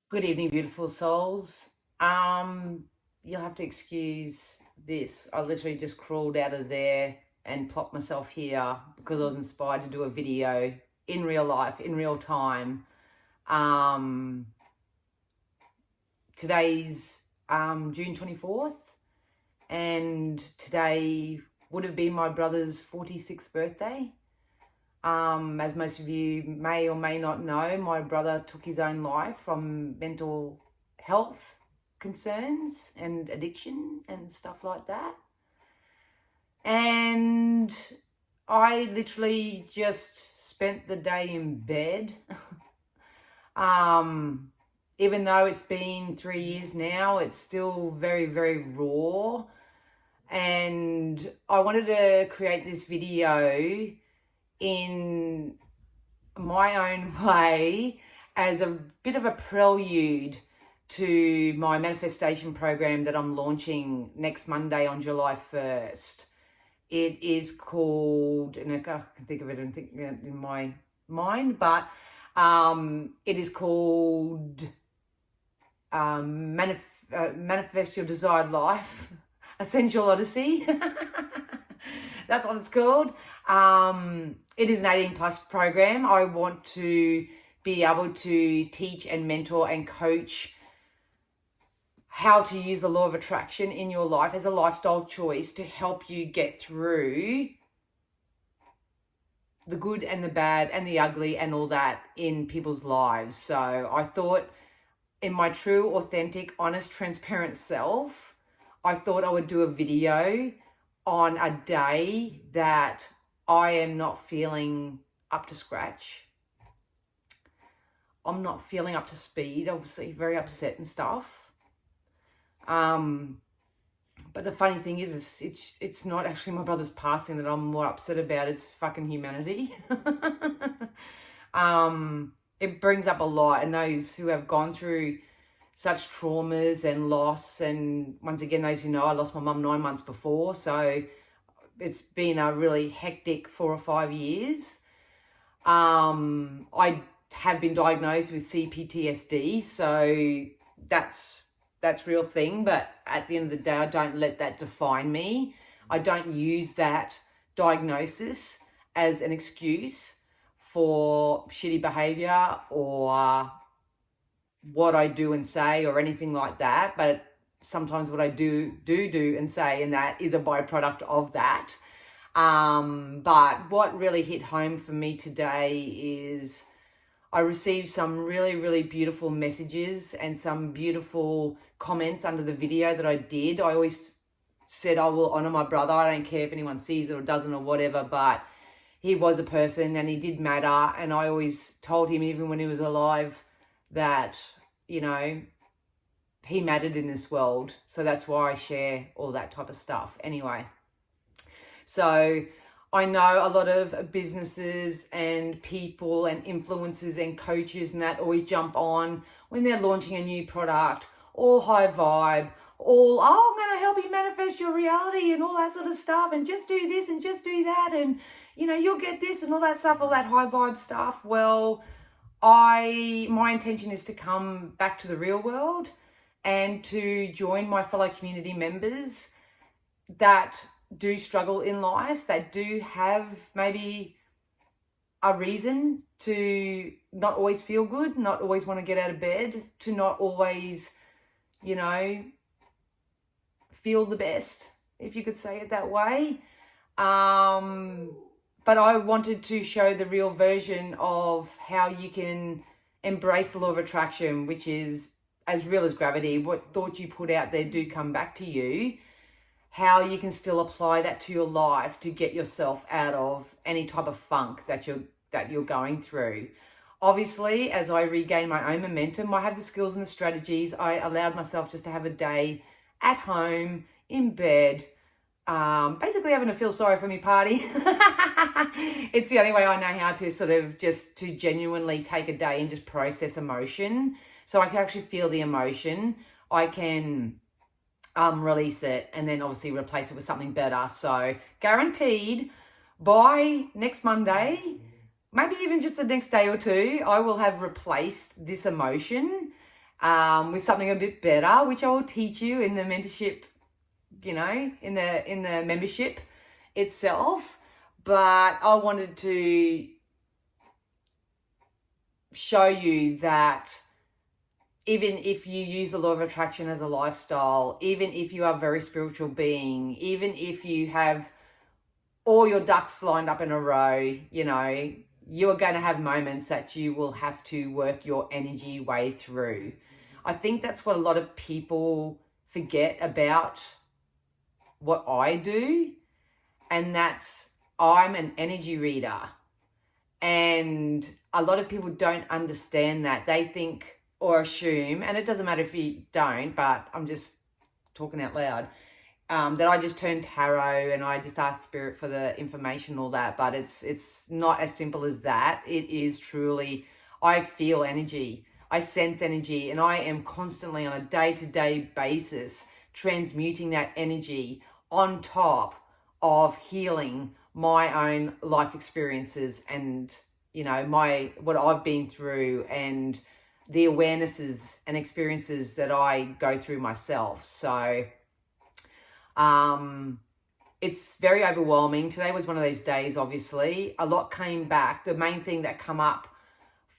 Good evening, beautiful souls. You'll have to excuse this. I literally just crawled out of there and plopped myself here because I was inspired to do a video in real life, in real time. Today's June 24th, and today would have been my brother's 46th birthday. As most of you may or may not know, my brother took his own life from mental health concerns and addiction and stuff like that. And I literally just spent the day in bed. Even though it's been 3 years now, it's still very, very raw. And I wanted to create this video in my own way as a bit of a prelude to my manifestation program that I'm launching next Monday on July 1st. It is called, and I can think of it in my mind, but it is called Manifest Your Desired Life, Essential Odyssey. That's what it's called. It is an 18 plus program. I want to be able to teach and mentor and coach how to use the law of attraction in your life as a lifestyle choice to help you get through the good and the bad and the ugly and all that in people's lives. So I thought, in my true, authentic, honest, transparent self, I thought I would do a video on a day that I am not feeling up to scratch. I'm not feeling up to speed, obviously very upset and stuff. But the funny thing is, it's not actually my brother's passing that I'm more upset about. It's fucking humanity. It brings up a lot, and those who have gone through such traumas and loss, and once again, those who know, I lost my mum 9 months before, so it's been a really hectic 4 or 5 years. I have been diagnosed with CPTSD, so that's real thing, but at the end of the day, I don't let that define me. I don't use that diagnosis as an excuse for shitty behavior or what I do and say or anything like that, but sometimes what I do and say, and that is a byproduct of that. But what really hit home for me today is I received some really, really beautiful messages and some beautiful comments under the video that I did. I always said I will honor my brother. I don't care if anyone sees it or doesn't or whatever, but he was a person and he did matter. And I always told him, even when he was alive, that, you know, he mattered in this world. So that's why I share all that type of stuff. Anyway, so I know a lot of businesses and people and influencers and coaches and that always jump on when they're launching a new product, all high vibe, all, oh, I'm going to help you manifest your reality and all that sort of stuff, and just do this and just do that, and, you know, you'll get this and all that stuff, all that high vibe stuff. Well, my intention is to come back to the real world and to join my fellow community members that do struggle in life, that do have maybe a reason to not always feel good, not always want to get out of bed, to not always, you know, feel the best, if you could say it that way. But I wanted to show the real version of how you can embrace the law of attraction, which is as real as gravity. What thoughts you put out there do come back to you. How you can still apply that to your life to get yourself out of any type of funk that you're going through. Obviously, as I regain my own momentum, I have the skills and the strategies. I allowed myself just to have a day at home, in bed, basically having a feel sorry for me party. It's the only way I know how to sort of just to genuinely take a day and just process emotion. So I can actually feel the emotion. I can release it and then obviously replace it with something better. So guaranteed by next Monday, maybe even just the next day or two, I will have replaced this emotion with something a bit better, which I will teach you in the mentorship, you know, in the membership itself. But I wanted to show you that even if you use the law of attraction as a lifestyle, even if you are a very spiritual being, even if you have all your ducks lined up in a row, you know, you are going to have moments that you will have to work your energy way through. I think that's what a lot of people forget about what I do, and that's I'm an energy reader. And a lot of people don't understand that. They think or assume, and it doesn't matter if you don't, but I'm just talking out loud, that I just turn tarot and I just ask spirit for the information and all that. But it's not as simple as that. It is truly, I feel energy, I sense energy, and I am constantly on a day-to-day basis transmuting that energy on top of healing my own life experiences and, you know, what I've been through and the awarenesses and experiences that I go through myself. So it's very overwhelming. Today was one of those days, obviously. A lot came back. The main thing that come up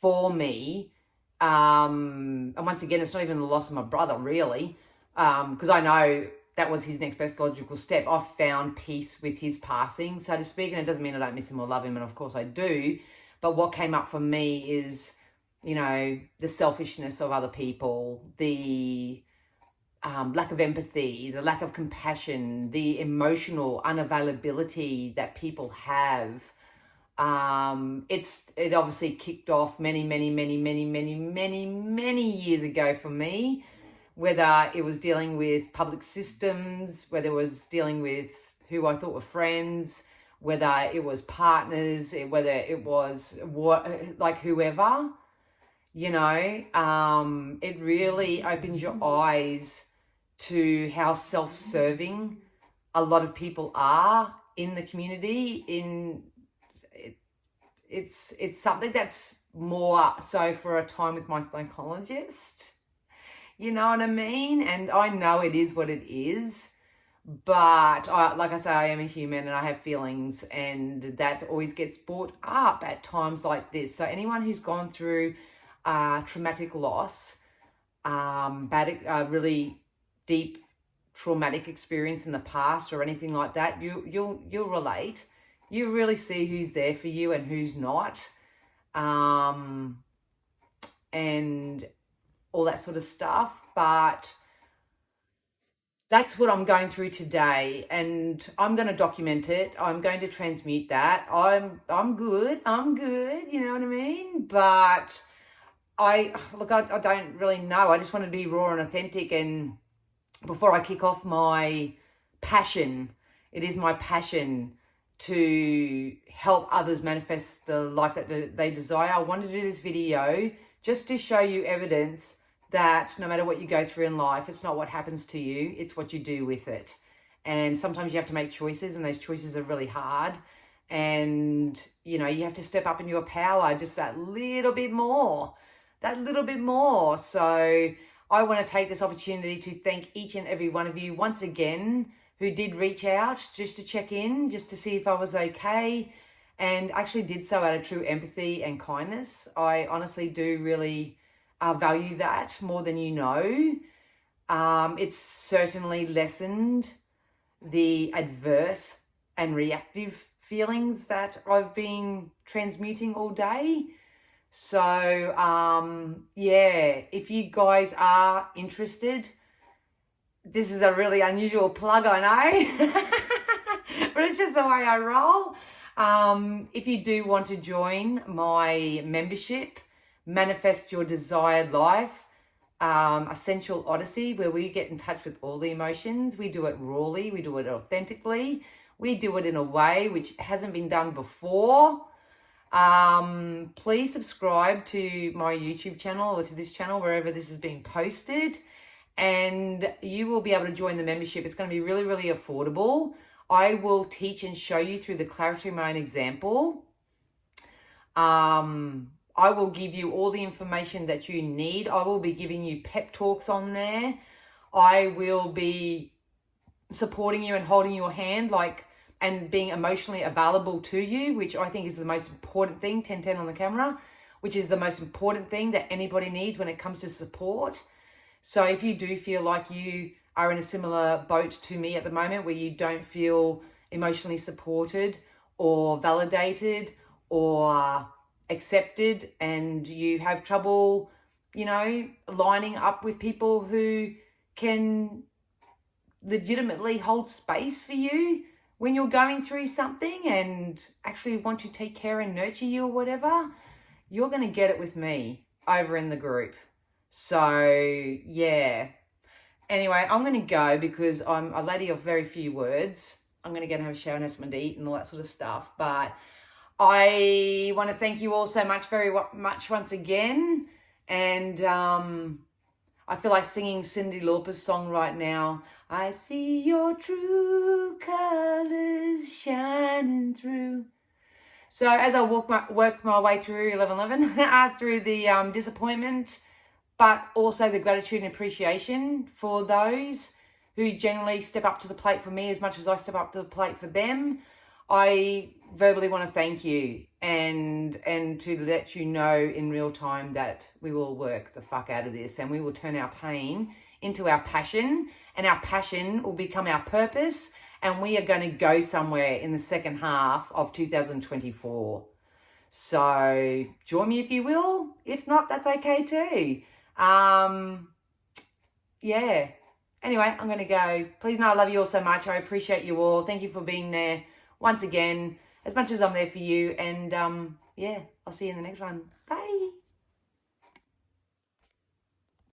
for me, and once again, it's not even the loss of my brother, really, because I know that was his next best logical step. I've found peace with his passing, so to speak, and it doesn't mean I don't miss him or love him, and of course I do. But what came up for me is, you know, the selfishness of other people, the lack of empathy, the lack of compassion, the emotional unavailability that people have. It obviously kicked off many years ago for me, whether it was dealing with public systems, whether it was dealing with who I thought were friends, whether it was partners, whether it was whoever, you know, it really opens your eyes to how self-serving a lot of people are in the community. It's something that's more so for a time with my psychologist, you know what I mean? And I know it is what it is, but like I say, I am a human and I have feelings, and that always gets brought up at times like this. So anyone who's gone through traumatic loss, really deep traumatic experience in the past or anything like that, you'll relate. You really see who's there for you and who's not, and all that sort of stuff. But that's what I'm going through today, and I'm going to document it. I'm going to transmute that. I'm good, you know what I mean? But I don't really know. I just want to be raw and authentic. And before I kick off my passion, it is my passion to help others manifest the life that they desire. I wanted to do this video just to show you evidence that no matter what you go through in life, it's not what happens to you, it's what you do with it. And sometimes you have to make choices, and those choices are really hard. And, you know, you have to step up in your power just that little bit more. So I want to take this opportunity to thank each and every one of you once again who did reach out just to check in, just to see if I was okay, and actually did so out of true empathy and kindness. I honestly do really value that more than you know. It's certainly lessened the adverse and reactive feelings that I've been transmuting all day. So, yeah, if you guys are interested, this is a really unusual plug, I know, but it's just the way I roll. If you do want to join my membership, Manifest Your Desired Life, Essential Odyssey, where we get in touch with all the emotions. We do it rawly, we do it authentically, we do it in a way which hasn't been done before. Please subscribe to my YouTube channel or to this channel, wherever this is being posted, and you will be able to join the membership. It's going to be really, really affordable. I will teach and show you through the clarity of my own example. I will give you all the information that you need. I will be giving you pep talks on there. I will be supporting you and holding your hand, and being emotionally available to you, which I think is the most important thing, 1010 on the camera, which is the most important thing that anybody needs when it comes to support. So if you do feel like you are in a similar boat to me at the moment, where you don't feel emotionally supported or validated or accepted, and you have trouble, lining up with people who can legitimately hold space for you when you're going through something and actually want to take care and nurture you or whatever, you're going to get it with me over in the group. So, yeah. Anyway, I'm going to go because I'm a lady of very few words. I'm going to go and have a shower and have something to eat and all that sort of stuff. But I want to thank you all so much, very much once again. And I feel like singing Cyndi Lauper's song right now. I see your true colors shining through. So as I work my way through 1111, through the disappointment, but also the gratitude and appreciation for those who generally step up to the plate for me as much as I step up to the plate for them, I verbally want to thank you and to let you know in real time that we will work the fuck out of this, and we will turn our pain into our passion, and our passion will become our purpose, and we are going to go somewhere in the second half of 2024. So join me if you will. If not, that's okay too. Yeah. Anyway, I'm going to go. Please know I love you all so much. I appreciate you all. Thank you for being there once again, as much as I'm there for you. And yeah, I'll see you in the next one. Bye.